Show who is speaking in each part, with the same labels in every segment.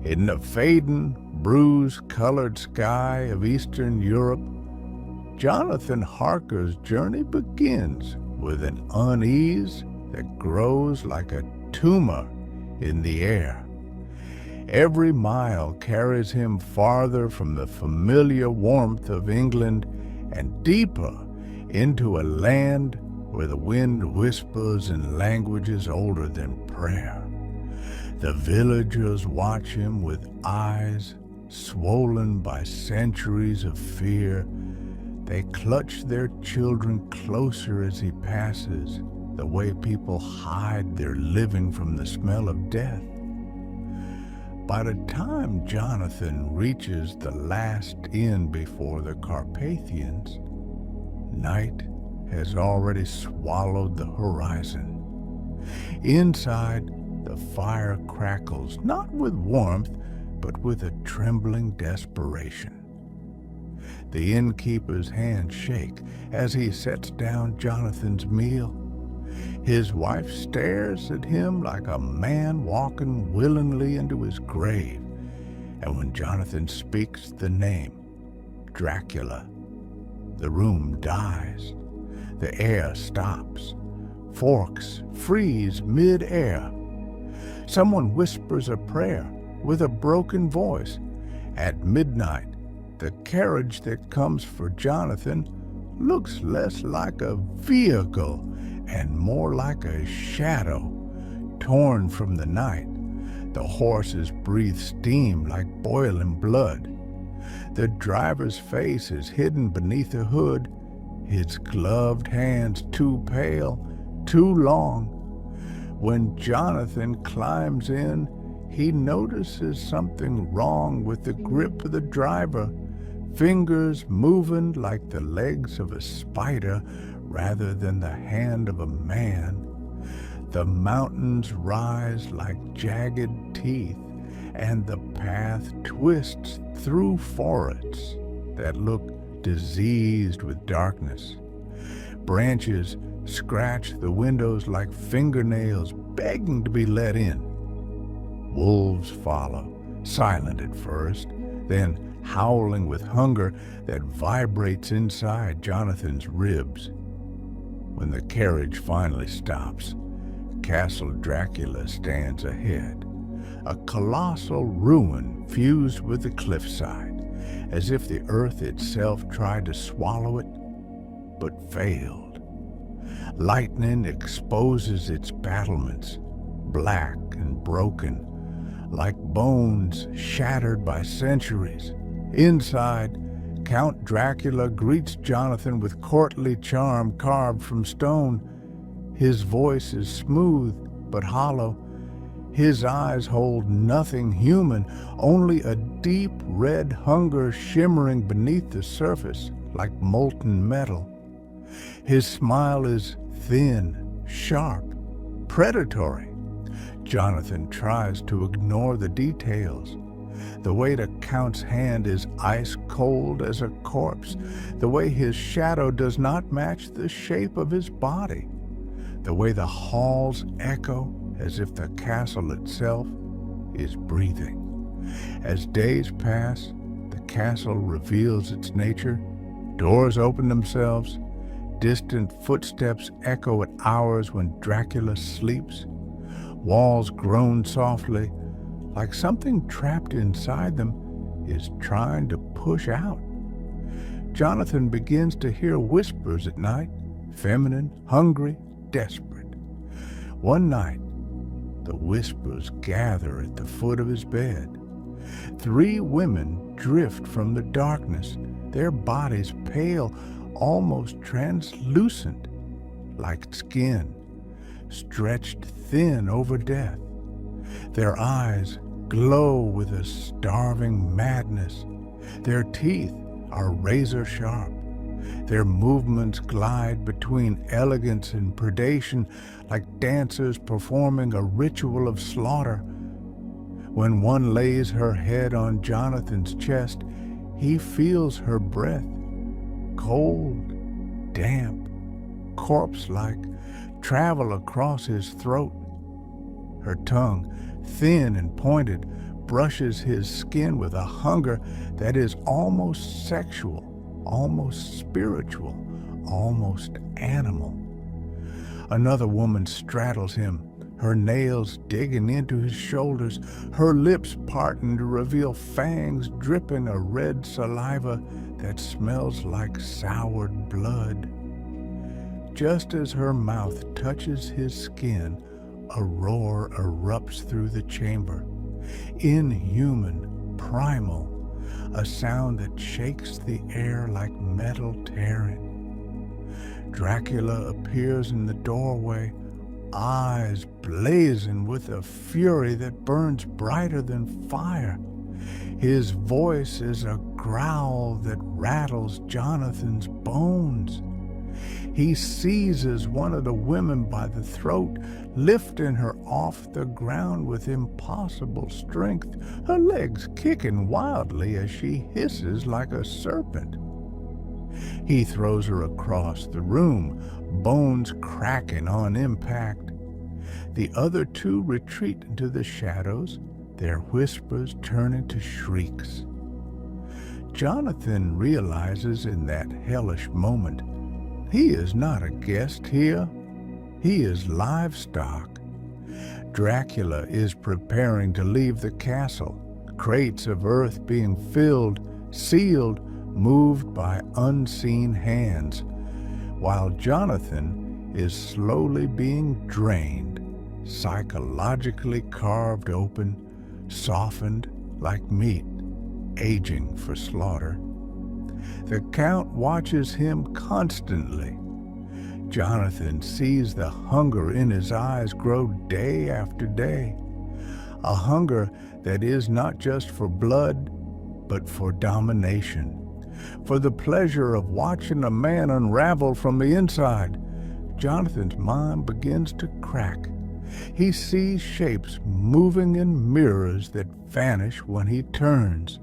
Speaker 1: In the fading, bruise-colored sky of Eastern Europe, Jonathan Harker's journey begins with an unease that grows like a tumor in the air. Every mile carries him farther from the familiar warmth of England and deeper into a land where the wind whispers in languages older than prayer. The villagers watch him with eyes swollen by centuries of fear. They clutch their children closer as he passes, the way people hide their living from the smell of death. By the time Jonathan reaches the last inn before the Carpathians, night has already swallowed the horizon. Inside, the fire crackles, not with warmth, but with a trembling desperation. The innkeeper's hands shake as he sets down Jonathan's meal. His wife stares at him like a man walking willingly into his grave. And when Jonathan speaks the name, Dracula, the room dies. The air stops. Forks freeze mid-air. Someone whispers a prayer with a broken voice. At midnight, the carriage that comes for Jonathan looks less like a vehicle and more like a shadow torn from the night. The horses breathe steam like boiling blood. The driver's face is hidden beneath a hood, his gloved hands too pale, too long. When Jonathan climbs in, he notices something wrong with the grip of the driver, fingers moving like the legs of a spider rather than the hand of a man. The mountains rise like jagged teeth, and the path twists through forests that look diseased with darkness. Branches scratch the windows like fingernails begging to be let in. Wolves follow, silent at first, then howling with hunger that vibrates inside Jonathan's ribs. When the carriage finally stops, Castle Dracula stands ahead, a colossal ruin fused with the cliffside, as if the earth itself tried to swallow it, but failed. Lightning exposes its battlements, black and broken, like bones shattered by centuries. Inside, Count Dracula greets Jonathan with courtly charm carved from stone. His voice is smooth but hollow. His eyes hold nothing human, only a deep red hunger shimmering beneath the surface like molten metal. His smile is thin, sharp, predatory. Jonathan tries to ignore the details. The way the Count's hand is ice cold as a corpse. The way his shadow does not match the shape of his body. The way the halls echo as if the castle itself is breathing. As days pass, the castle reveals its nature. Doors open themselves. Distant footsteps echo at hours when Dracula sleeps. Walls groan softly, like something trapped inside them is trying to push out. Jonathan begins to hear whispers at night, feminine, hungry, desperate. One night, the whispers gather at the foot of his bed. 3 women drift from the darkness, their bodies pale, almost translucent, like skin, stretched thin over death. Their eyes glow with a starving madness. Their teeth are razor sharp. Their movements glide between elegance and predation like dancers performing a ritual of slaughter. When one lays her head on Jonathan's chest, he feels her breath, cold, damp, corpse-like, travel across his throat. Her tongue, thin and pointed, brushes his skin with a hunger that is almost sexual, almost spiritual, almost animal. Another woman straddles him, her nails digging into his shoulders, her lips parting to reveal fangs dripping a red saliva that smells like soured blood. Just as her mouth touches his skin, a roar erupts through the chamber. Inhuman, primal, a sound that shakes the air like metal tearing. Dracula appears in the doorway, eyes blazing with a fury that burns brighter than fire. His voice is a growl that rattles Jonathan's bones. He seizes one of the women by the throat, lifting her off the ground with impossible strength, her legs kicking wildly as she hisses like a serpent. He throws her across the room, bones cracking on impact. The other two retreat into the shadows, their whispers turning to shrieks. Jonathan realizes in that hellish moment he is not a guest here. He is livestock. Dracula is preparing to leave the castle, crates of earth being filled, sealed, moved by unseen hands, while Jonathan is slowly being drained, psychologically carved open, softened like meat, aging for slaughter. The Count watches him constantly. Jonathan sees the hunger in his eyes grow day after day, a hunger that is not just for blood, but for domination, for the pleasure of watching a man unravel from the inside. Jonathan's mind begins to crack. He sees shapes moving in mirrors that vanish when he turns.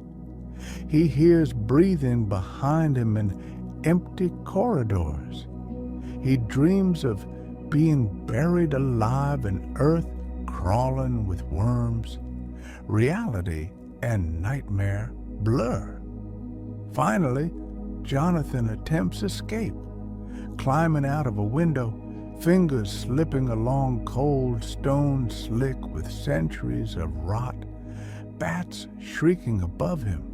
Speaker 1: He hears breathing behind him in empty corridors. He dreams of being buried alive in earth, crawling with worms. Reality and nightmare blur. Finally, Jonathan attempts escape, climbing out of a window, fingers slipping along cold stone slick with centuries of rot, bats shrieking above him.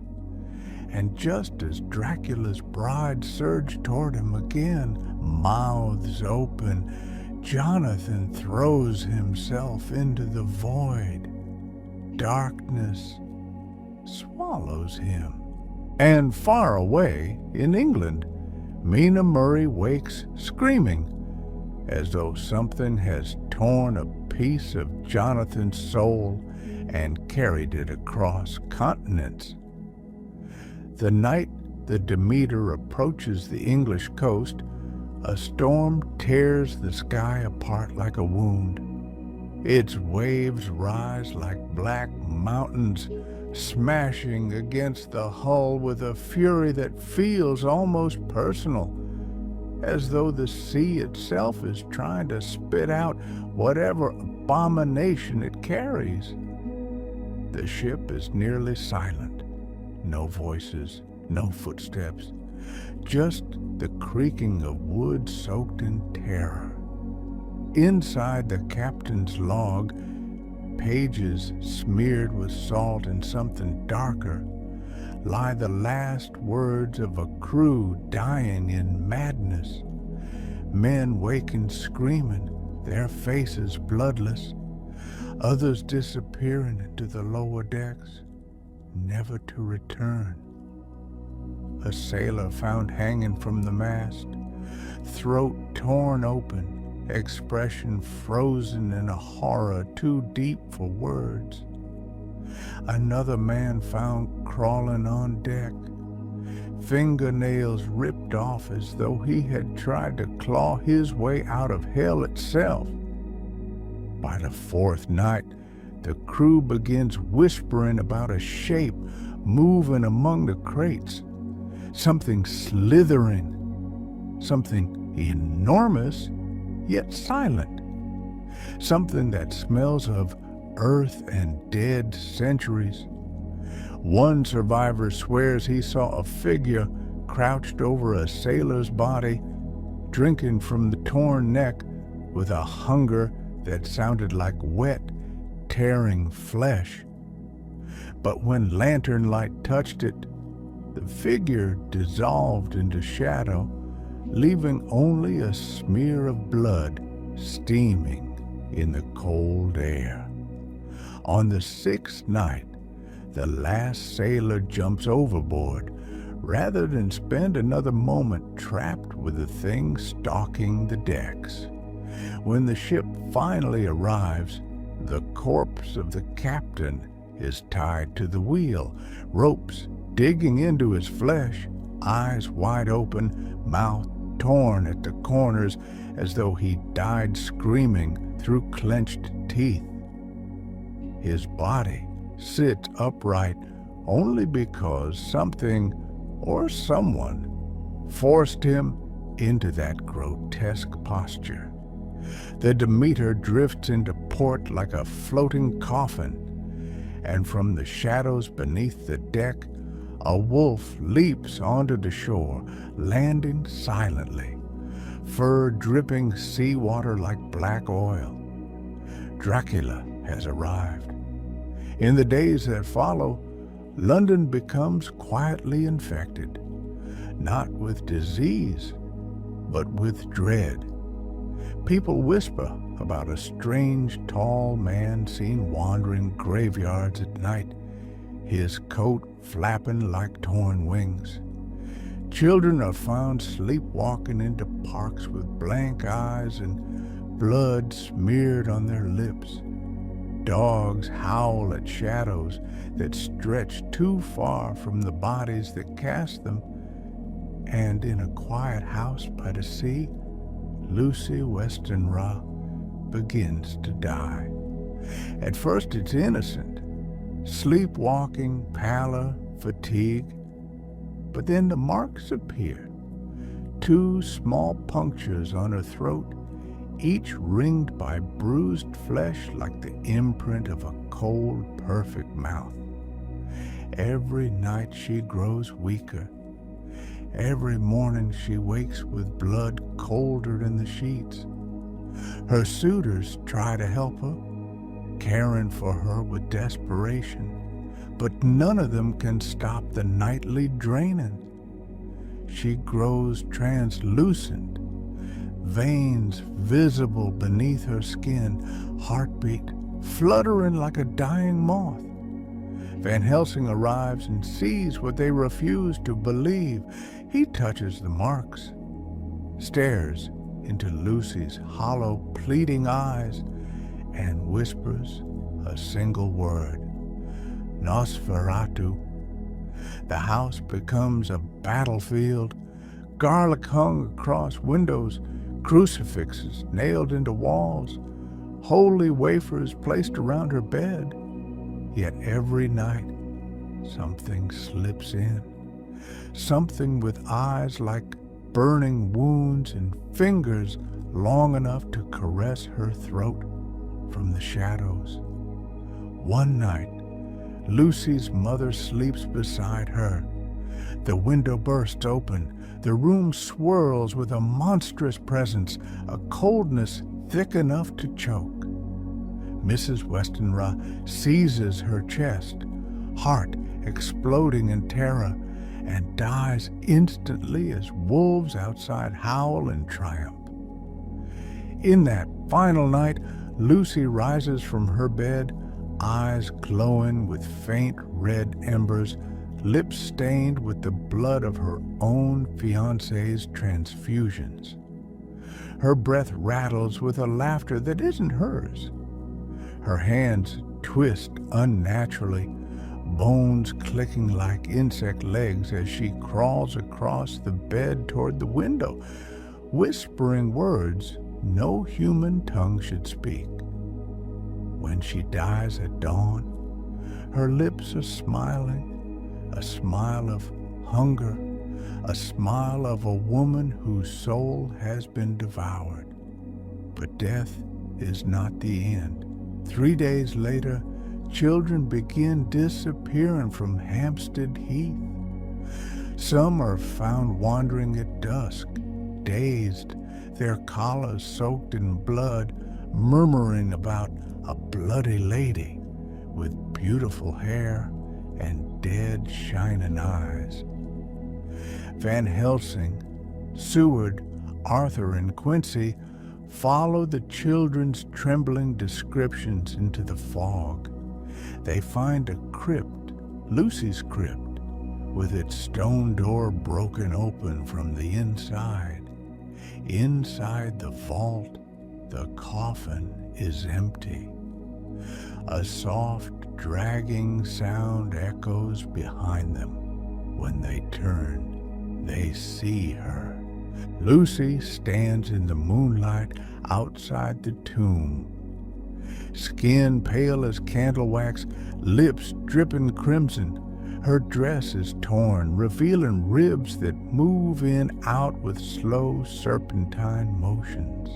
Speaker 1: And just as Dracula's bride surged toward him again, mouths open, Jonathan throws himself into the void. Darkness swallows him. And far away in England, Mina Murray wakes screaming, as though something has torn a piece of Jonathan's soul and carried it across continents. The night the Demeter approaches the English coast, a storm tears the sky apart like a wound. Its waves rise like black mountains, smashing against the hull with a fury that feels almost personal, as though the sea itself is trying to spit out whatever abomination it carries. The ship is nearly silent. No voices, no footsteps, just the creaking of wood soaked in terror. Inside the captain's log, pages smeared with salt and something darker, lie the last words of a crew dying in madness. Men waking screaming, their faces bloodless, others disappearing into the lower decks, never to return. A sailor found hanging from the mast, throat torn open, expression frozen in a horror too deep for words. Another man found crawling on deck, fingernails ripped off as though he had tried to claw his way out of hell itself. By the fourth night, the crew begins whispering about a shape moving among the crates, something slithering, something enormous yet silent, something that smells of earth and dead centuries. One survivor swears he saw a figure crouched over a sailor's body, drinking from the torn neck with a hunger that sounded like wet, tearing flesh. But when lantern light touched it, the figure dissolved into shadow, leaving only a smear of blood steaming in the cold air. On the sixth night, the last sailor jumps overboard rather than spend another moment trapped with the thing stalking the decks. When the ship finally arrives, the corpse of the captain is tied to the wheel, ropes digging into his flesh, eyes wide open, mouth torn at the corners as though he died screaming through clenched teeth. His body sits upright only because something or someone forced him into that grotesque posture. The Demeter drifts into port like a floating coffin, and from the shadows beneath the deck, a wolf leaps onto the shore, landing silently, fur dripping seawater like black oil. Dracula has arrived. In the days that follow, London becomes quietly infected, not with disease, but with dread. People whisper about a strange, tall man seen wandering graveyards at night, his coat flapping like torn wings. Children are found sleepwalking into parks with blank eyes and blood smeared on their lips. Dogs howl at shadows that stretch too far from the bodies that cast them. And in a quiet house by the sea, Lucy Westenra begins to die. At first it's innocent, sleepwalking, pallor, fatigue. But then the marks appear. 2 small punctures on her throat, each ringed by bruised flesh like the imprint of a cold, perfect mouth. Every night she grows weaker. Every morning she wakes with blood colder than the sheets. Her suitors try to help her, caring for her with desperation, but none of them can stop the nightly draining. She grows translucent, veins visible beneath her skin, heartbeat fluttering like a dying moth. Van Helsing arrives and sees what they refuse to believe. He touches the marks, stares into Lucy's hollow, pleading eyes, and whispers a single word: Nosferatu. The house becomes a battlefield, garlic hung across windows, crucifixes nailed into walls, holy wafers placed around her bed. Yet every night something slips in, something with eyes like burning wounds and fingers long enough to caress her throat from the shadows. One night, Lucy's mother sleeps beside her. The window bursts open. The room swirls with a monstrous presence, a coldness thick enough to choke. Mrs. Westenra seizes her chest, heart exploding in terror, and dies instantly as wolves outside howl in triumph. In that final night, Lucy rises from her bed, eyes glowing with faint red embers, lips stained with the blood of her own fiancé's transfusions. Her breath rattles with a laughter that isn't hers. Her hands twist unnaturally, bones clicking like insect legs as she crawls across the bed toward the window, whispering words no human tongue should speak. When she dies at dawn, her lips are smiling, a smile of hunger, a smile of a woman whose soul has been devoured. But death is not the end. 3 days later, children begin disappearing from Hampstead Heath. Some are found wandering at dusk, dazed, their collars soaked in blood, murmuring about a bloody lady with beautiful hair and dead shining eyes. Van Helsing, Seward, Arthur, and Quincy follow the children's trembling descriptions into the fog. They find a crypt, Lucy's crypt, with its stone door broken open from the inside. Inside the vault, the coffin is empty. A soft, dragging sound echoes behind them. When they turn, they see her. Lucy stands in the moonlight outside the tomb. Skin pale as candle wax, lips dripping crimson. Her dress is torn, revealing ribs that move in out with slow serpentine motions.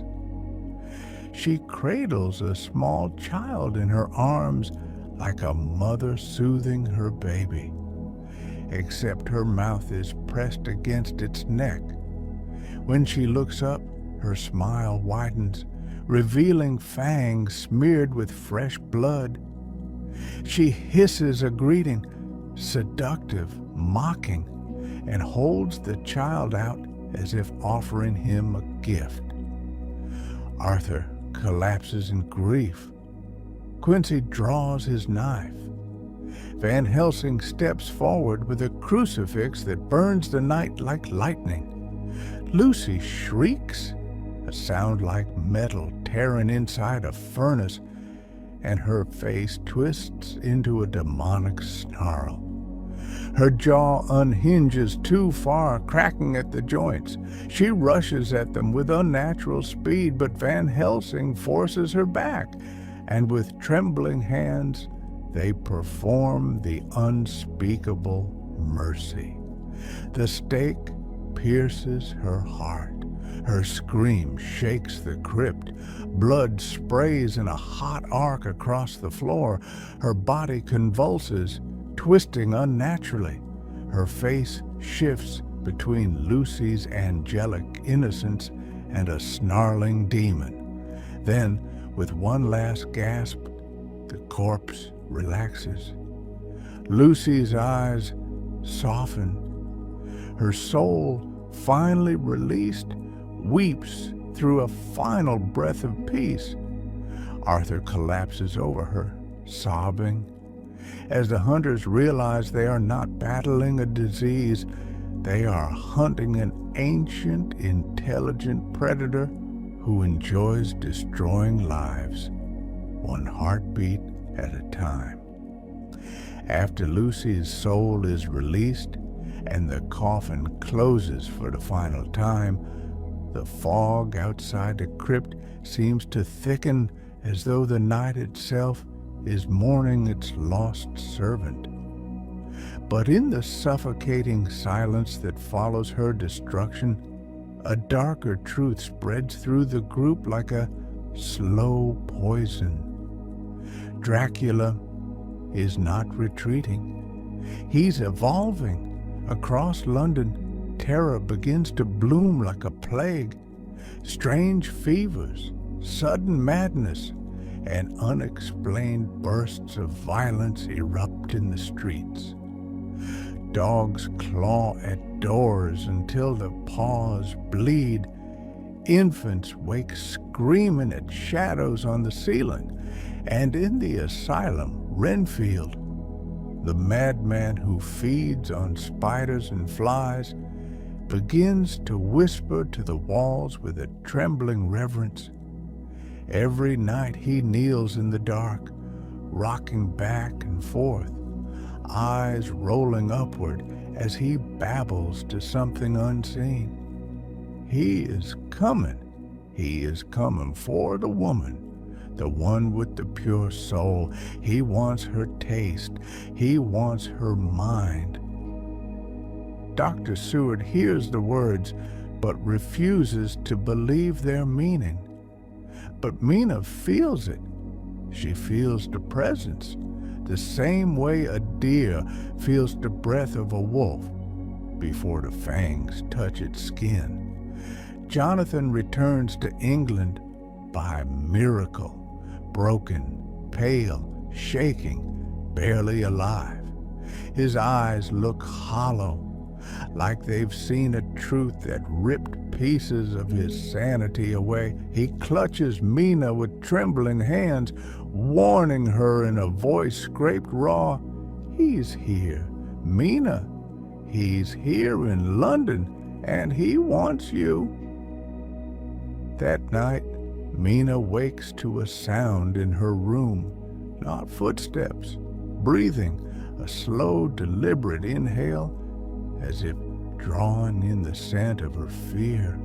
Speaker 1: She cradles a small child in her arms like a mother soothing her baby, except her mouth is pressed against its neck. When she looks up, her smile widens, revealing fangs smeared with fresh blood. She hisses a greeting, seductive, mocking, and holds the child out as if offering him a gift. Arthur collapses in grief. Quincy draws his knife. Van Helsing steps forward with a crucifix that burns the night like lightning. Lucy shrieks, a sound like metal tearing inside a furnace, and her face twists into a demonic snarl. Her jaw unhinges too far, cracking at the joints. She rushes at them with unnatural speed, but Van Helsing forces her back, and with trembling hands, they perform the unspeakable mercy. The stake pierces her heart. Her scream shakes the crypt. Blood sprays in a hot arc across the floor. Her body convulses, twisting unnaturally. Her face shifts between Lucy's angelic innocence and a snarling demon. Then, with one last gasp, the corpse relaxes. Lucy's eyes soften. Her soul, finally released, weeps through a final breath of peace. Arthur collapses over her, sobbing. As the hunters realize they are not battling a disease, they are hunting an ancient, intelligent predator who enjoys destroying lives, one heartbeat at a time. After Lucy's soul is released and the coffin closes for the final time, the fog outside the crypt seems to thicken as though the night itself is mourning its lost servant. But in the suffocating silence that follows her destruction, a darker truth spreads through the group like a slow poison. Dracula is not retreating. He's evolving. Across London, terror begins to bloom like a plague. Strange fevers, sudden madness, and unexplained bursts of violence erupt in the streets. Dogs claw at doors until the paws bleed. Infants wake screaming at shadows on the ceiling. And in the asylum, Renfield, the madman who feeds on spiders and flies, begins to whisper to the walls with a trembling reverence. Every night he kneels in the dark, rocking back and forth, eyes rolling upward as he babbles to something unseen. He is coming. He is coming for the woman, the one with the pure soul. He wants her taste. He wants her mind. Dr. Seward hears the words, but refuses to believe their meaning. But Mina feels it. She feels the presence, the same way a deer feels the breath of a wolf before the fangs touch its skin. Jonathan returns to England by miracle, broken, pale, shaking, barely alive. His eyes look hollow, like they've seen a truth that ripped pieces of his sanity away. He clutches Mina with trembling hands, warning her in a voice scraped raw. He's here, Mina. He's here in London, and he wants you. That night, Mina wakes to a sound in her room, not footsteps, breathing, a slow, deliberate inhale, as if drawing in the scent of her fear.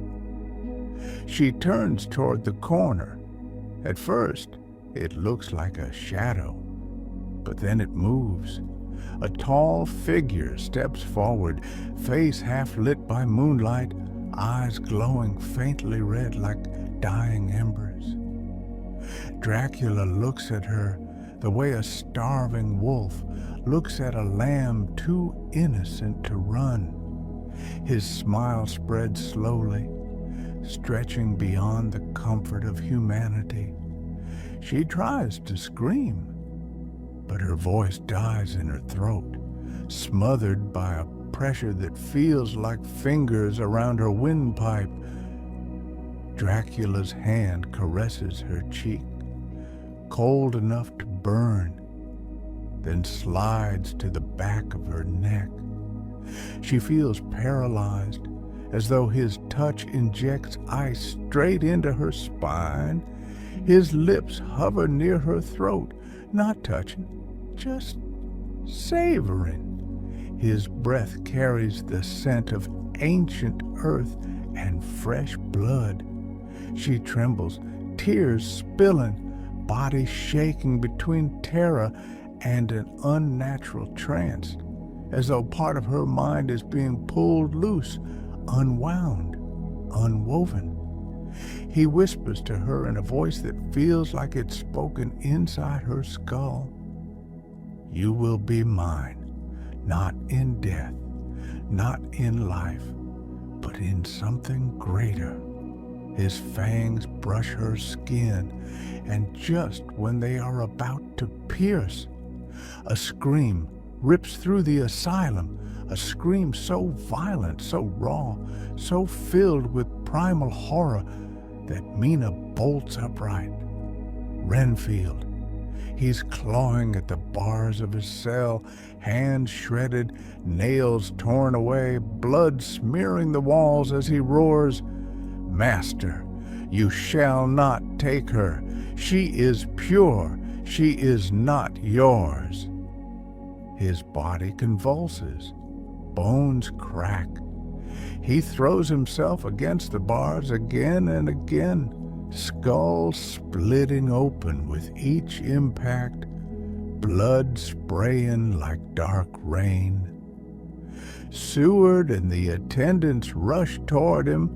Speaker 1: She turns toward the corner. At first, it looks like a shadow, but then it moves. A tall figure steps forward, face half lit by moonlight, eyes glowing faintly red like dying embers. Dracula looks at her the way a starving wolf looks at a lamb too innocent to run. His smile spreads slowly, stretching beyond the comfort of humanity. She tries to scream, but her voice dies in her throat, smothered by a pressure that feels like fingers around her windpipe. Dracula's hand caresses her cheek, cold enough to burn, then slides to the back of her neck. She feels paralyzed, as though his touch injects ice straight into her spine. His lips hover near her throat, not touching, just savoring. His breath carries the scent of ancient earth and fresh blood. She trembles, tears spilling, body shaking between terror and an unnatural trance, as though part of her mind is being pulled loose, unwound, unwoven. He whispers to her in a voice that feels like it's spoken inside her skull. You will be mine, not in death, not in life, but in something greater. His fangs brush her skin, and just when they are about to pierce, a scream rips through the asylum, a scream so violent, so raw, so filled with primal horror that Mina bolts upright. Renfield. He's clawing at the bars of his cell, hands shredded, nails torn away, blood smearing the walls as he roars, Master, you shall not take her. She is pure. She is not yours. His body convulses. Bones crack. He throws himself against the bars again and again, skull splitting open with each impact, blood spraying like dark rain. Seward and the attendants rush toward him,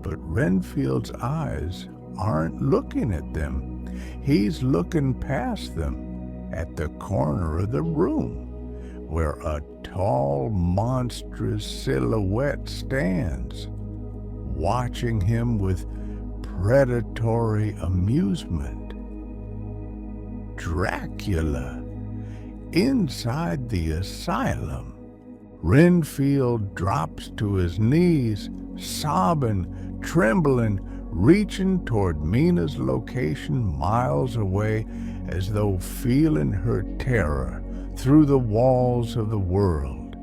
Speaker 1: but Renfield's eyes aren't looking at them. He's looking past them at the corner of the room, where a tall, monstrous silhouette stands, watching him with predatory amusement. Dracula, inside the asylum. Renfield drops to his knees, sobbing, trembling, reaching toward Mina's location miles away, as though feeling her terror through the walls of the world.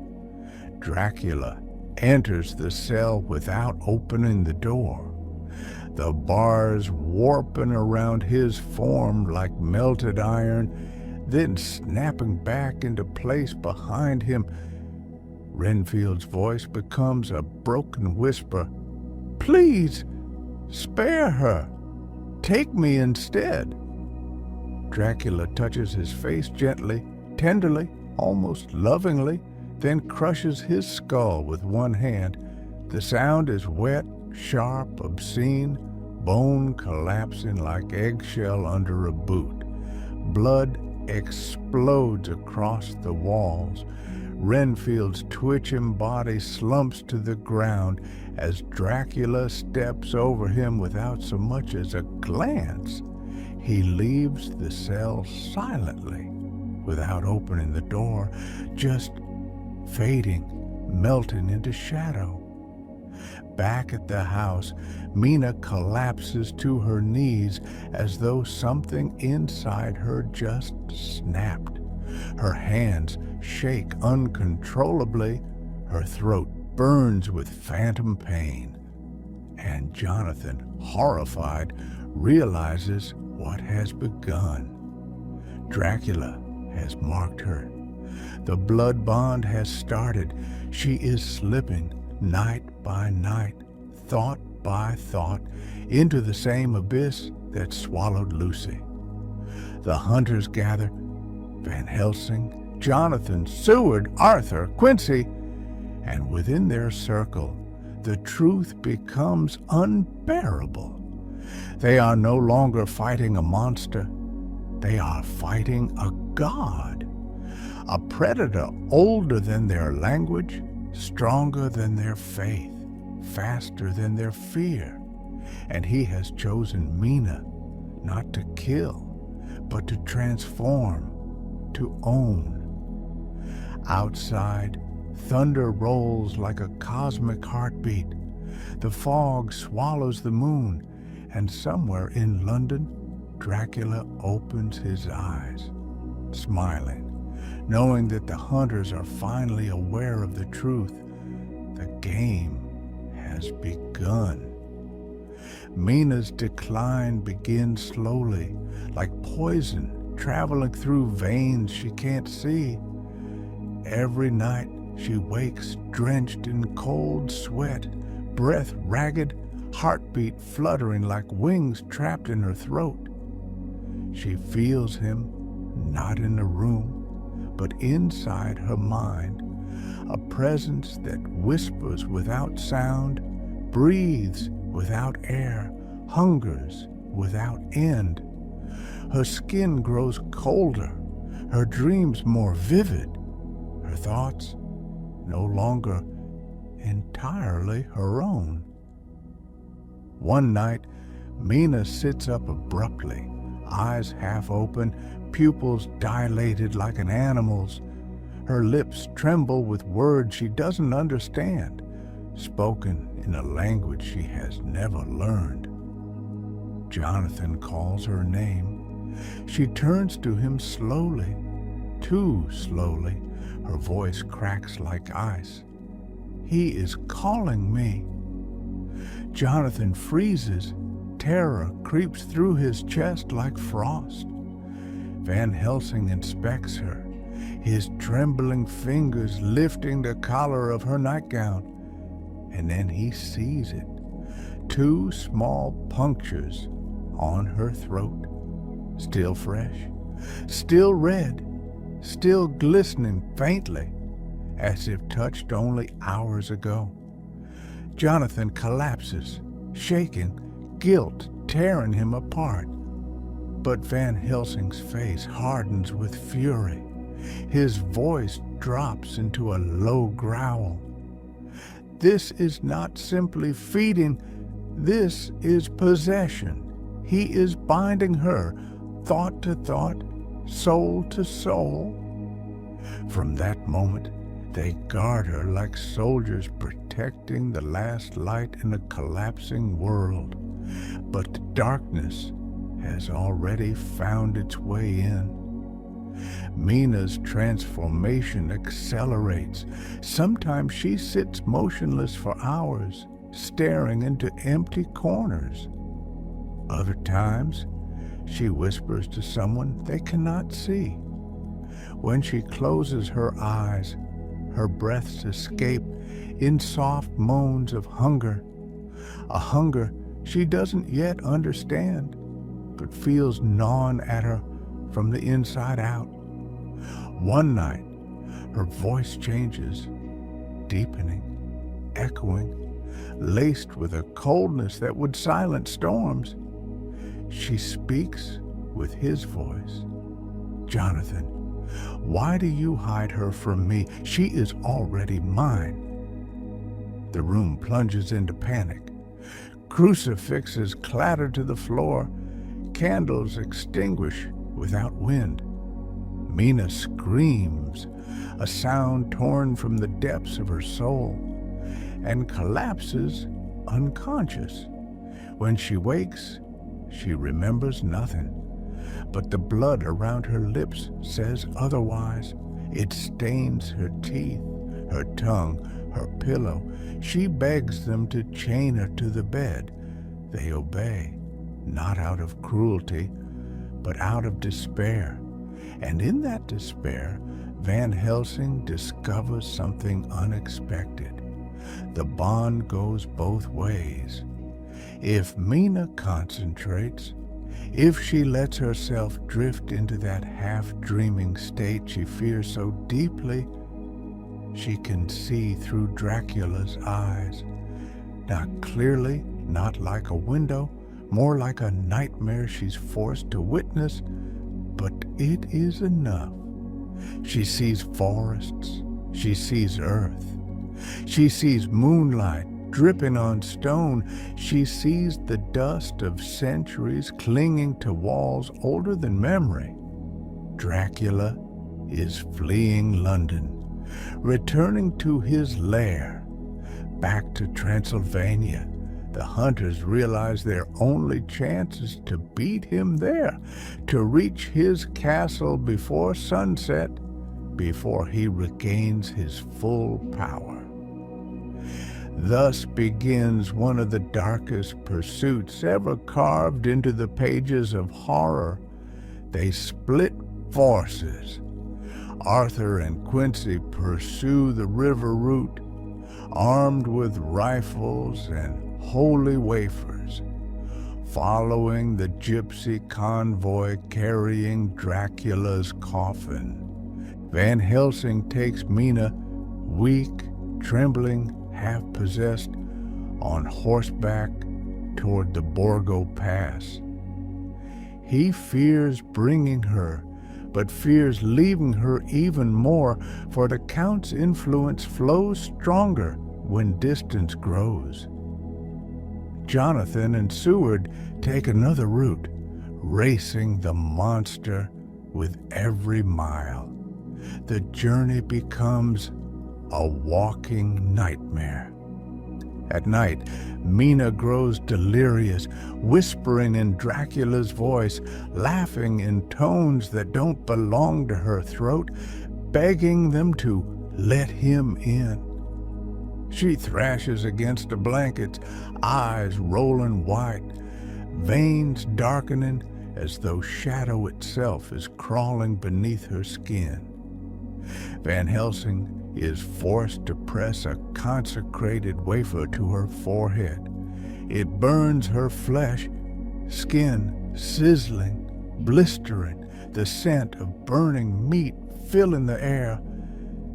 Speaker 1: Dracula enters the cell without opening the door, the bars warping around his form like melted iron, then snapping back into place behind him. Renfield's voice becomes a broken whisper. Please, spare her. Take me instead. Dracula touches his face gently, tenderly, almost lovingly, then crushes his skull with one hand. The sound is wet, sharp, obscene, bone collapsing like eggshell under a boot. Blood explodes across the walls. Renfield's twitching body slumps to the ground as Dracula steps over him without so much as a glance. He leaves the cell silently, without opening the door, just fading, melting into shadow. Back at the house, Mina collapses to her knees as though something inside her just snapped. Her hands shake uncontrollably. Her throat burns with phantom pain. And Jonathan, horrified, realizes what has begun. Dracula has marked her. The blood bond has started. She is slipping, night by night, thought by thought, into the same abyss that swallowed Lucy. The hunters gather: Van Helsing, Jonathan, Seward, Arthur, Quincy, and within their circle, the truth becomes unbearable. They are no longer fighting a monster. They are fighting a god, a predator older than their language, stronger than their faith, faster than their fear. And he has chosen Mina not to kill, but to transform, to own. Outside, thunder rolls like a cosmic heartbeat. The fog swallows the moon, and somewhere in London, Dracula opens his eyes, smiling, knowing that the hunters are finally aware of the truth. The game has begun. Mina's decline begins slowly, like poison traveling through veins she can't see. Every night she wakes drenched in cold sweat, breath ragged, heartbeat fluttering like wings trapped in her throat. She feels him, not in the room, but inside her mind, a presence that whispers without sound, breathes without air, hungers without end. Her skin grows colder, her dreams more vivid, her thoughts no longer entirely her own. One night, Mina sits up abruptly, eyes half open, pupils dilated like an animal's. Her lips tremble with words she doesn't understand, spoken in a language she has never learned. Jonathan calls her name. She turns to him slowly, too slowly. Her voice cracks like ice. He is calling me. Jonathan freezes. Terror creeps through his chest like frost. Van Helsing inspects her, his trembling fingers lifting the collar of her nightgown. And then he sees it. 2 small punctures on her throat. Still fresh, still red, still glistening faintly, as if touched only hours ago. Jonathan collapses, shaking, guilt tearing him apart. But Van Helsing's face hardens with fury. His voice drops into a low growl. This is not simply feeding, this is possession. He is binding her, thought to thought, soul to soul. From that moment, they guard her like soldiers protecting the last light in a collapsing world. But the darkness has already found its way in. Mina's transformation accelerates. Sometimes she sits motionless for hours, staring into empty corners. Other times, she whispers to someone they cannot see. When she closes her eyes, her breaths escape in soft moans of hunger, a hunger she doesn't yet understand, but feels gnawing at her from the inside out. One night, her voice changes, deepening, echoing, laced with a coldness that would silence storms. She speaks with his voice, Jonathan, why do you hide her from me? She is already mine. The room plunges into panic. Crucifixes clatter to the floor. Candles extinguish without wind. Mina screams, a sound torn from the depths of her soul, and collapses unconscious. When she wakes, she remembers nothing, but the blood around her lips says otherwise. It stains her teeth, her tongue, her pillow. She begs them to chain her to the bed. They obey, not out of cruelty, but out of despair. And in that despair, Van Helsing discovers something unexpected. The bond goes both ways. If Mina concentrates, if she lets herself drift into that half-dreaming state she fears so deeply, she can see through Dracula's eyes. Not clearly, not like a window, more like a nightmare she's forced to witness, but it is enough. She sees forests, she sees earth, she sees moonlight dripping on stone, she sees the dust of centuries clinging to walls older than memory. Dracula is fleeing London, returning to his lair, back to Transylvania. The hunters realize their only chance is to beat him there, to reach his castle before sunset, before he regains his full power. Thus begins one of the darkest pursuits ever carved into the pages of horror. They split forces. Arthur and Quincy pursue the river route, armed with rifles and holy wafers, following the gypsy convoy carrying Dracula's coffin. Van Helsing takes Mina, weak, trembling, half-possessed, on horseback toward the Borgo Pass. He fears bringing her, but fears leaving her even more, for the Count's influence flows stronger when distance grows. Jonathan and Seward take another route, racing the monster with every mile. The journey becomes a walking nightmare. At night, Mina grows delirious, whispering in Dracula's voice, laughing in tones that don't belong to her throat, begging them to let him in. She thrashes against the blankets, eyes rolling white, veins darkening as though shadow itself is crawling beneath her skin. Van Helsing is forced to press a consecrated wafer to her forehead. It burns her flesh, skin sizzling, blistering, the scent of burning meat filling the air,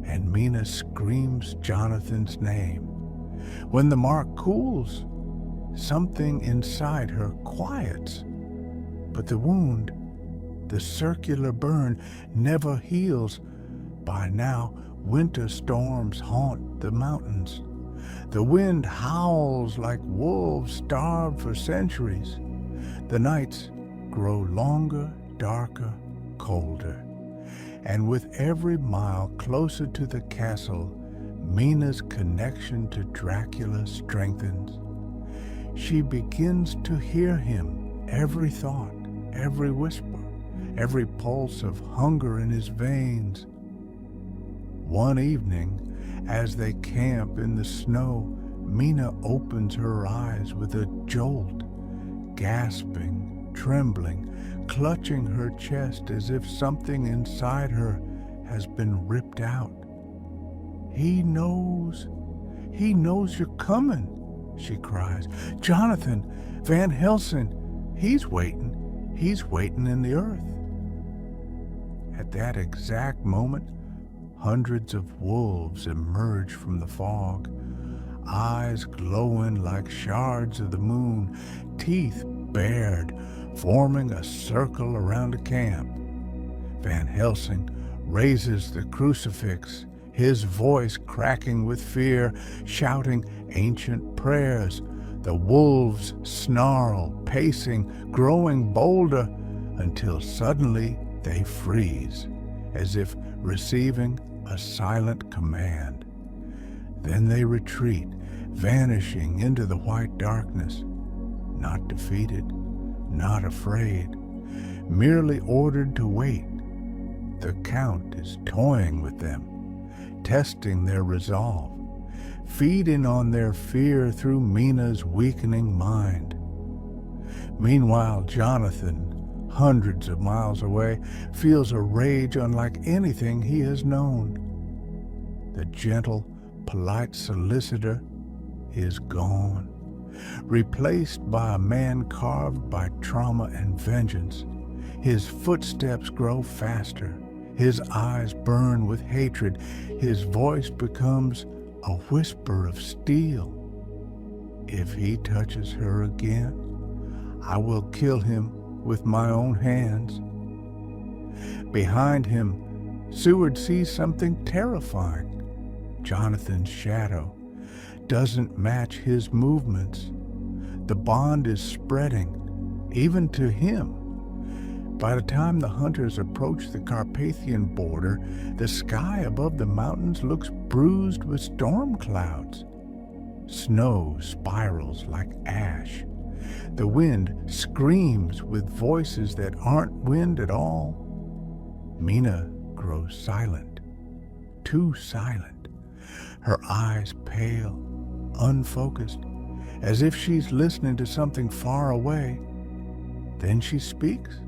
Speaker 1: and Mina screams Jonathan's name. When the mark cools, something inside her quiets, but the wound, the circular burn, never heals. By now, winter storms haunt the mountains. The wind howls like wolves starved for centuries. The nights grow longer, darker, colder. And with every mile closer to the castle, Mina's connection to Dracula strengthens. She begins to hear him, every thought, every whisper, every pulse of hunger in his veins. One evening, as they camp in the snow, Mina opens her eyes with a jolt, gasping, trembling, clutching her chest as if something inside her has been ripped out. He knows you're coming, she cries. Jonathan, Van Helsing, he's waiting in the earth. At that exact moment, hundreds of wolves emerge from the fog, eyes glowing like shards of the moon, teeth bared, forming a circle around the camp. Van Helsing raises the crucifix, his voice cracking with fear, shouting ancient prayers. The wolves snarl, pacing, growing bolder, until suddenly they freeze, as if receiving a silent command. Then they retreat, vanishing into the white darkness, not defeated, not afraid, merely ordered to wait. The Count is toying with them, testing their resolve, feeding on their fear through Mina's weakening mind. Meanwhile, Jonathan, hundreds of miles away, feels a rage unlike anything he has known. The gentle, polite solicitor is gone, replaced by a man carved by trauma and vengeance. His footsteps grow faster, his eyes burn with hatred, his voice becomes a whisper of steel. If he touches her again, I will kill him with my own hands. Behind him, Seward sees something terrifying. Jonathan's shadow doesn't match his movements. The bond is spreading, even to him. By the time the hunters approach the Carpathian border, the sky above the mountains looks bruised with storm clouds. Snow spirals like ash. The wind screams with voices that aren't wind at all. Mina grows silent, too silent, her eyes pale, unfocused, as if she's listening to something far away. Then she speaks,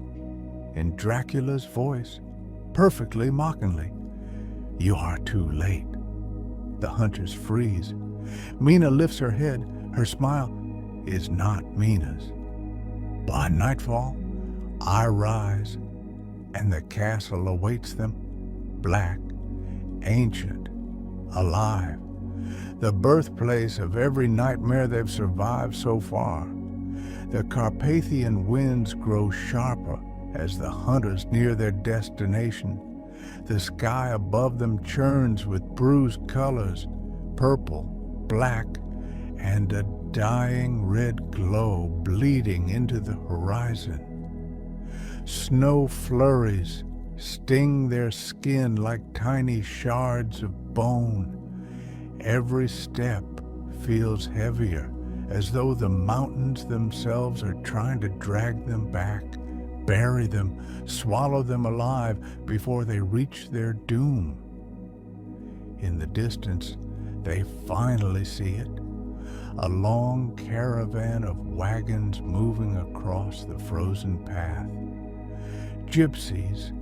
Speaker 1: in Dracula's voice, perfectly mockingly. You are too late. The hunters freeze. Mina lifts her head. Her smile is not Mina's. By nightfall, I rise, and the castle awaits them, black, ancient, alive, the birthplace of every nightmare they've survived so far. The Carpathian winds grow sharper as the hunters near their destination. The sky above them churns with bruised colors, purple, black, and a dying red glow bleeding into the horizon. Snow flurries sting their skin like tiny shards of bone. Every step feels heavier, as though the mountains themselves are trying to drag them back, bury them, swallow them alive before they reach their doom. In the distance, they finally see it, a long caravan of wagons moving across the frozen path. Gypsies,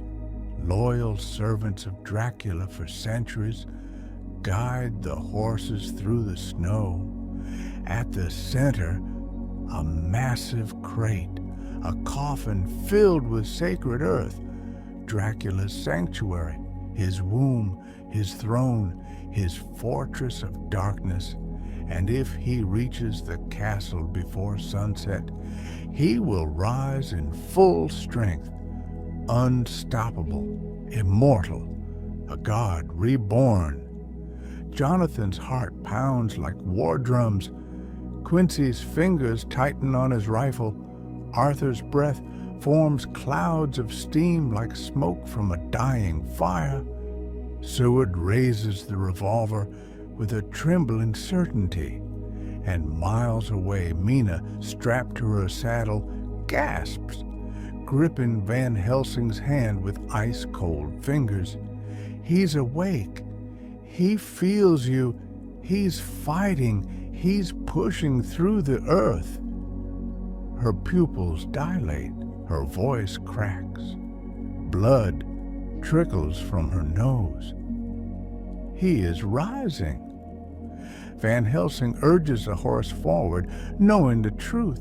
Speaker 1: loyal servants of Dracula for centuries, guide the horses through the snow. At the center, a massive crate, a coffin filled with sacred earth, Dracula's sanctuary, his womb, his throne, his fortress of darkness. And if he reaches the castle before sunset, he will rise in full strength, unstoppable, immortal, a god reborn. Jonathan's heart pounds like war drums. Quincy's fingers tighten on his rifle. Arthur's breath forms clouds of steam like smoke from a dying fire. Seward raises the revolver with a trembling certainty, and miles away, Mina, strapped to her saddle, gasps, gripping Van Helsing's hand with ice-cold fingers. He's awake. He feels you. He's fighting. He's pushing through the earth. Her pupils dilate. Her voice cracks. Blood trickles from her nose. He is rising. Van Helsing urges the horse forward, knowing the truth.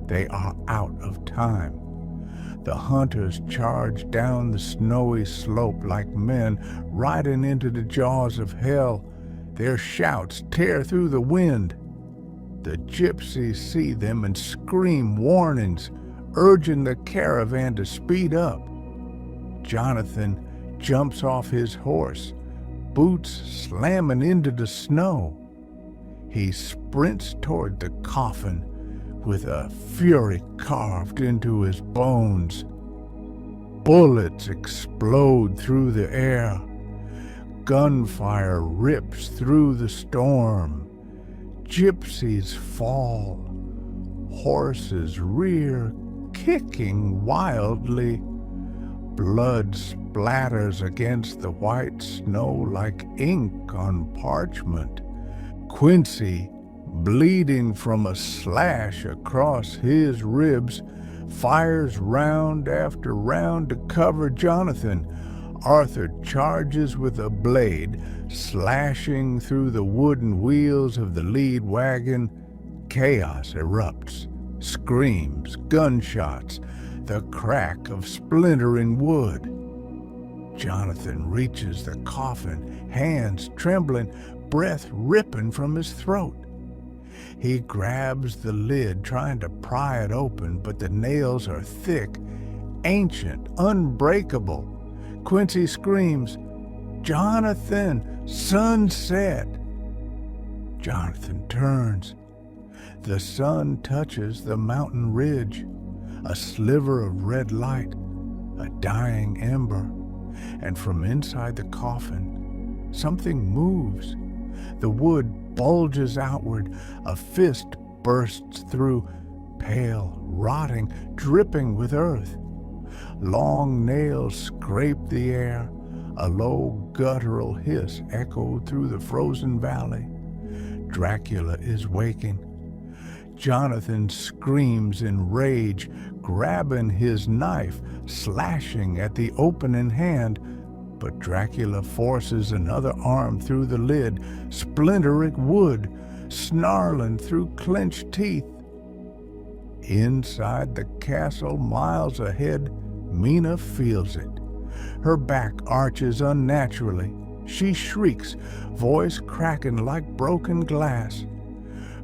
Speaker 1: They are out of time. The hunters charge down the snowy slope like men riding into the jaws of hell. Their shouts tear through the wind. The gypsies see them and scream warnings, urging the caravan to speed up. Jonathan jumps off his horse, boots slamming into the snow. He sprints toward the coffin with a fury carved into his bones. Bullets explode through the air. Gunfire rips through the storm. Gypsies fall. Horses rear, kicking wildly. Blood splatters against the white snow like ink on parchment. Quincy, bleeding from a slash across his ribs, fires round after round to cover Jonathan. Arthur charges with a blade, slashing through the wooden wheels of the lead wagon. Chaos erupts. Screams, gunshots, the crack of splintering wood. Jonathan reaches the coffin, hands trembling, breath ripping from his throat. He grabs the lid, trying to pry it open, but the nails are thick, ancient, unbreakable. Quincy screams, "Jonathan, sunset!" Jonathan turns. The sun touches the mountain ridge, a sliver of red light, a dying ember, and from inside the coffin, something moves. The wood bulges outward, a fist bursts through, pale, rotting, dripping with earth. Long nails scrape the air. A low guttural hiss echoed through the frozen valley. Dracula is waking. Jonathan screams in rage, grabbing his knife, slashing at the opening hand, but Dracula forces another arm through the lid, splintering wood, snarling through clenched teeth. Inside the castle, miles ahead, Mina feels it. Her back arches unnaturally. She shrieks, voice cracking like broken glass.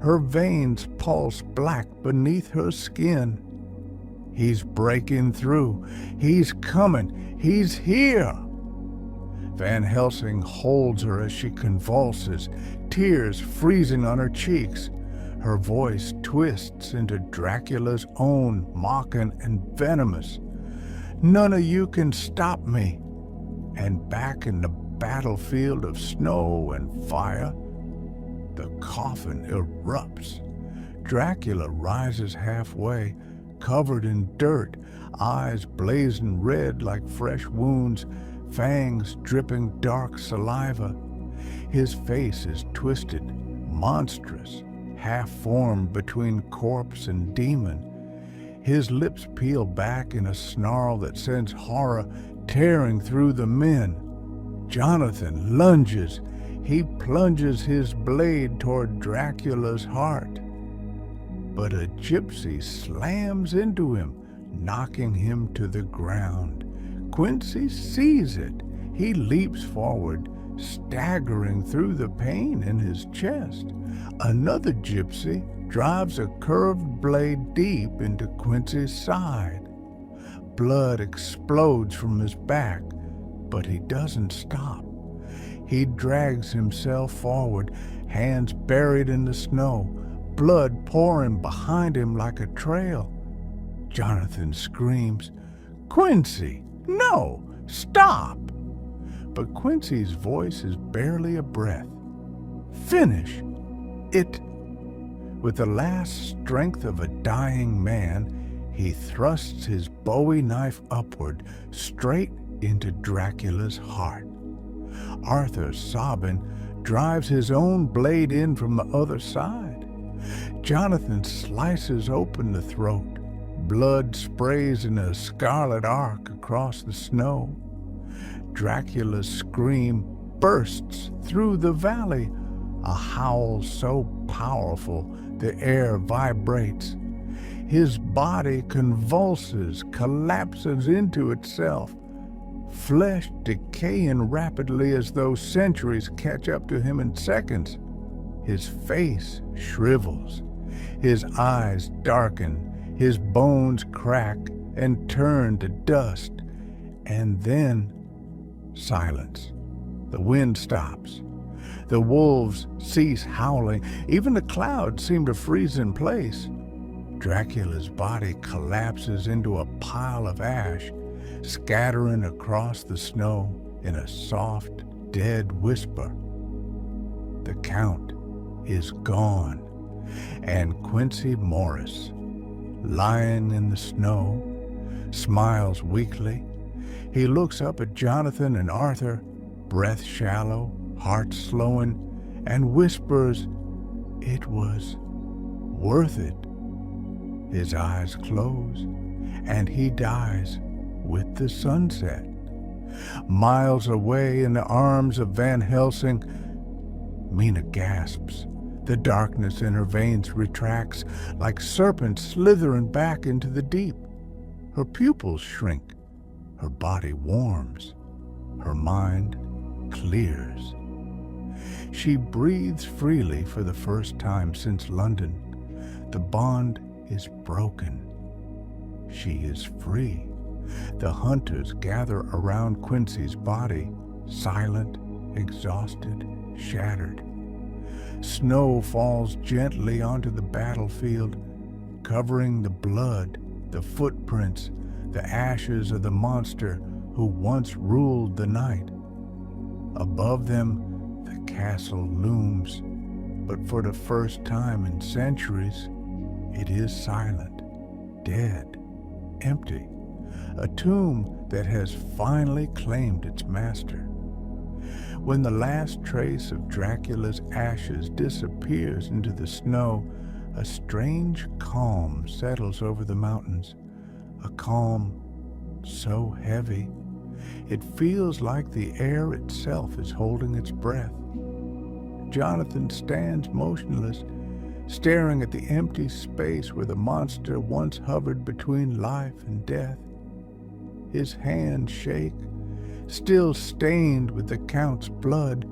Speaker 1: Her veins pulse black beneath her skin. He's breaking through. He's coming. He's here. Van Helsing holds her as she convulses, tears freezing on her cheeks. Her voice twists into Dracula's own, mocking and venomous. "None of you can stop me." And back in the battlefield of snow and fire, the coffin erupts. Dracula rises halfway, covered in dirt, eyes blazing red like fresh wounds, fangs dripping dark saliva. His face is twisted, monstrous, half-formed between corpse and demon. His lips peel back in a snarl that sends horror tearing through the men. Jonathan lunges. He plunges his blade toward Dracula's heart. But a gypsy slams into him, knocking him to the ground. Quincy sees it. He leaps forward, staggering through the pain in his chest. Another gypsy drives a curved blade deep into Quincy's side. Blood explodes from his back, but he doesn't stop. He drags himself forward, hands buried in the snow, blood pouring behind him like a trail. Jonathan screams, "Quincy, no, stop!" But Quincy's voice is barely a breath. "Finish it!" With the last strength of a dying man, he thrusts his Bowie knife upward, straight into Dracula's heart. Arthur, sobbing, drives his own blade in from the other side. Jonathan slices open the throat. Blood sprays in a scarlet arc across the snow. Dracula's scream bursts through the valley, a howl so powerful the air vibrates. His body convulses, collapses into itself, flesh decaying rapidly as though centuries catch up to him in seconds. His face shrivels, his eyes darken, his bones crack and turn to dust. And then silence. The wind stops. The wolves cease howling. Even the clouds seem to freeze in place. Dracula's body collapses into a pile of ash, scattering across the snow in a soft, dead whisper. The Count is gone, and Quincy Morris, lying in the snow, smiles weakly. He looks up at Jonathan and Arthur, breath shallow, heart slowing, and whispers, "It was worth it." His eyes close, and he dies with the sunset. Miles away in the arms of Van Helsing, Mina gasps. The darkness in her veins retracts like serpents slithering back into the deep. Her pupils shrink. Her body warms. Her mind clears. She breathes freely for the first time since London. The bond is broken. She is free. The hunters gather around Quincy's body, silent, exhausted, shattered. Snow falls gently onto the battlefield, covering the blood, the footprints, the ashes of the monster who once ruled the night. Above them, the castle looms, but for the first time in centuries, it is silent, dead, empty, a tomb that has finally claimed its master. When the last trace of Dracula's ashes disappears into the snow, a strange calm settles over the mountains, a calm so heavy it feels like the air itself is holding its breath. Jonathan stands motionless, staring at the empty space where the monster once hovered between life and death. His hands shake, still stained with the Count's blood,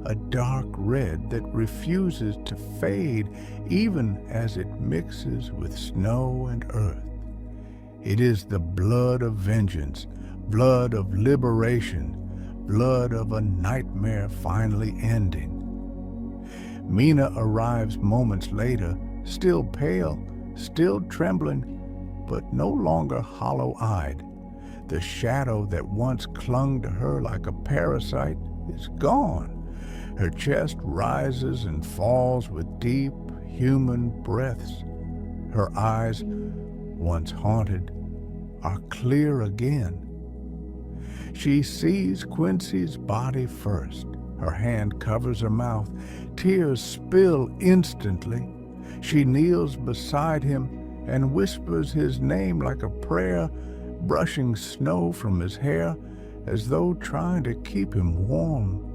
Speaker 1: a dark red that refuses to fade even as it mixes with snow and earth. It is the blood of vengeance, blood of liberation, blood of a nightmare finally ending. Mina arrives moments later, still pale, still trembling, but no longer hollow-eyed. The shadow that once clung to her like a parasite is gone. Her chest rises and falls with deep, human breaths. Her eyes, once haunted, are clear again. She sees Quincy's body first. Her hand covers her mouth. Tears spill instantly. She kneels beside him and whispers his name like a prayer, brushing snow from his hair as though trying to keep him warm.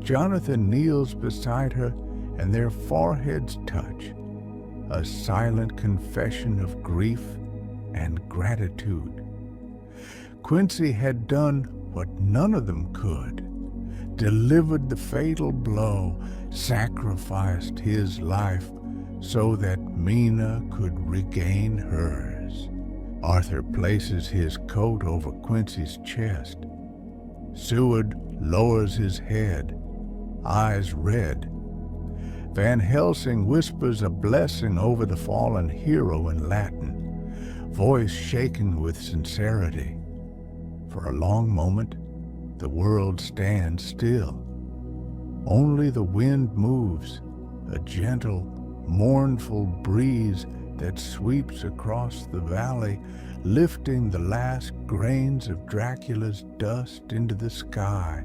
Speaker 1: Jonathan kneels beside her, and their foreheads touch, a silent confession of grief and gratitude. Quincy had done what none of them could, delivered the fatal blow, sacrificed his life so that Mina could regain hers. Arthur places his coat over Quincy's chest. Seward lowers his head, eyes red. Van Helsing whispers a blessing over the fallen hero in Latin, voice shaken with sincerity. For a long moment, the world stands still. Only the wind moves, a gentle, mournful breeze that sweeps across the valley, lifting the last grains of Dracula's dust into the sky,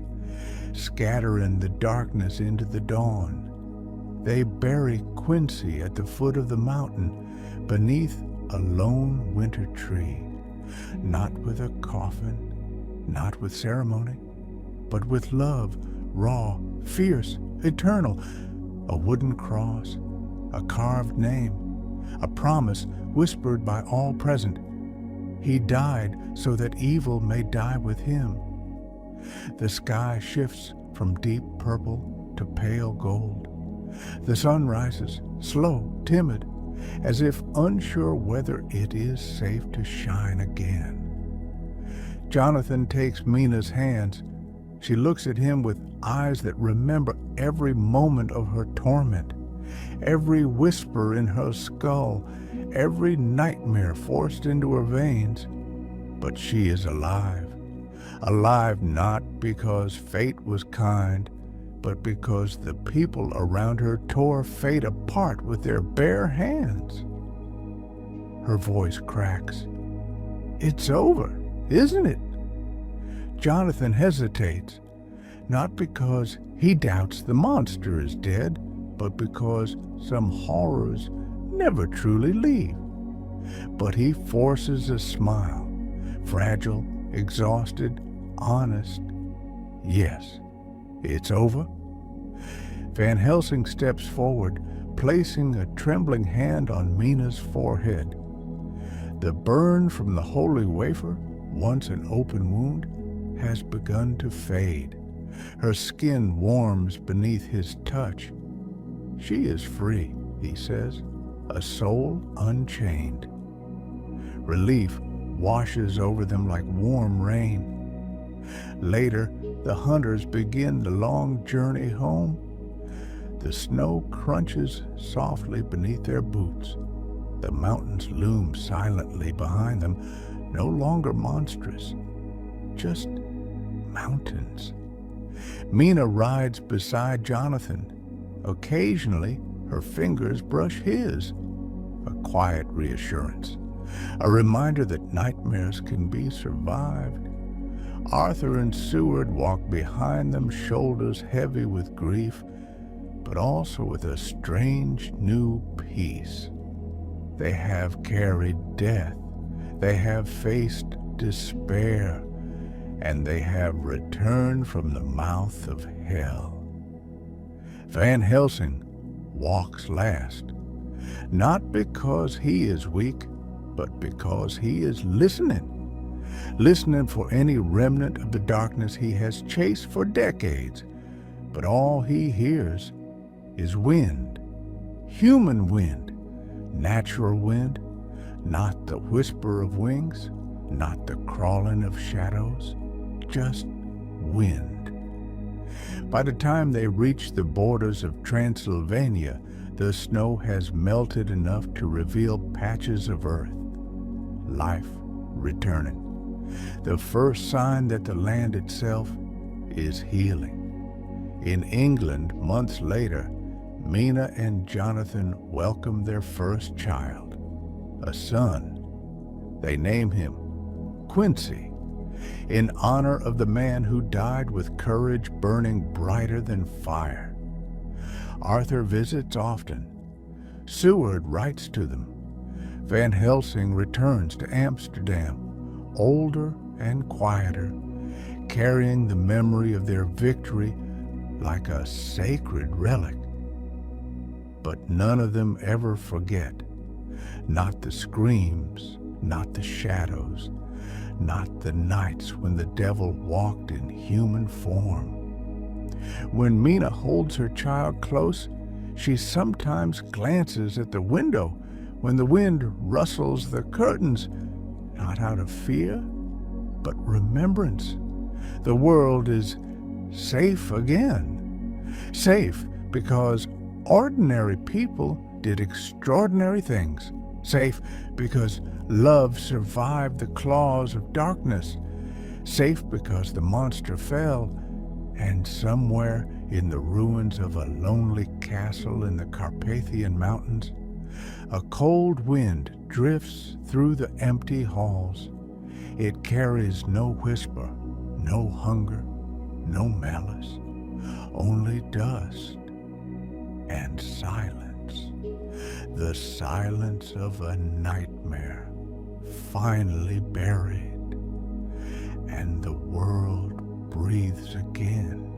Speaker 1: scattering the darkness into the dawn. They bury Quincy at the foot of the mountain, beneath a lone winter tree, not with a coffin, not with ceremony, but with love, raw, fierce, eternal, a wooden cross, a carved name, a promise whispered by all present. He died so that evil may die with him. The sky shifts from deep purple to pale gold. The sun rises, slow, timid, as if unsure whether it is safe to shine again. Jonathan takes Mina's hands. She looks at him with eyes that remember every moment of her torment, every whisper in her skull, every nightmare forced into her veins. But she is alive. Alive not because fate was kind, but because the people around her tore fate apart with their bare hands. Her voice cracks. It's over, isn't it? Jonathan hesitates, not because he doubts the monster is dead, but because some horrors never truly leave. But he forces a smile, fragile, exhausted, honest. Yes, it's over. Van Helsing steps forward, placing a trembling hand on Mina's forehead. The burn from the holy wafer, once an open wound, has begun to fade. Her skin warms beneath his touch. She is free, he says, a soul unchained. Relief washes over them like warm rain. Later, the hunters begin the long journey home. The snow crunches softly beneath their boots. The mountains loom silently behind them, no longer monstrous, just mountains. Mina rides beside Jonathan. Occasionally, her fingers brush his, a quiet reassurance, a reminder that nightmares can be survived. Arthur and Seward walk behind them, shoulders heavy with grief, but also with a strange new peace. They have carried death, they have faced despair, and they have returned from the mouth of hell. Van Helsing walks last, not because he is weak, but because he is listening for any remnant of the darkness he has chased for decades. But all he hears is wind, human wind, natural wind, not the whisper of wings, not the crawling of shadows, just wind. By the time they reach the borders of Transylvania, the snow has melted enough to reveal patches of earth, life returning. The first sign that the land itself is healing. In England, months later, Mina and Jonathan welcome their first child, a son. They name him Quincy, in honor of the man who died with courage burning brighter than fire. Arthur visits often. Seward writes to them. Van Helsing returns to Amsterdam, older and quieter, carrying the memory of their victory like a sacred relic. But none of them ever forget. Not the screams, not the shadows, not the nights when the devil walked in human form. When Mina holds her child close, she sometimes glances at the window when the wind rustles the curtains, not out of fear, but remembrance. The world is safe again. Safe because ordinary people did extraordinary things. Safe because love survived the claws of darkness. Safe because the monster fell, and somewhere in the ruins of a lonely castle in the Carpathian Mountains, a cold wind drifts through the empty halls. It carries no whisper, no hunger, no malice, only dust and silence. The silence of a nightmare finally buried, and the world breathes again.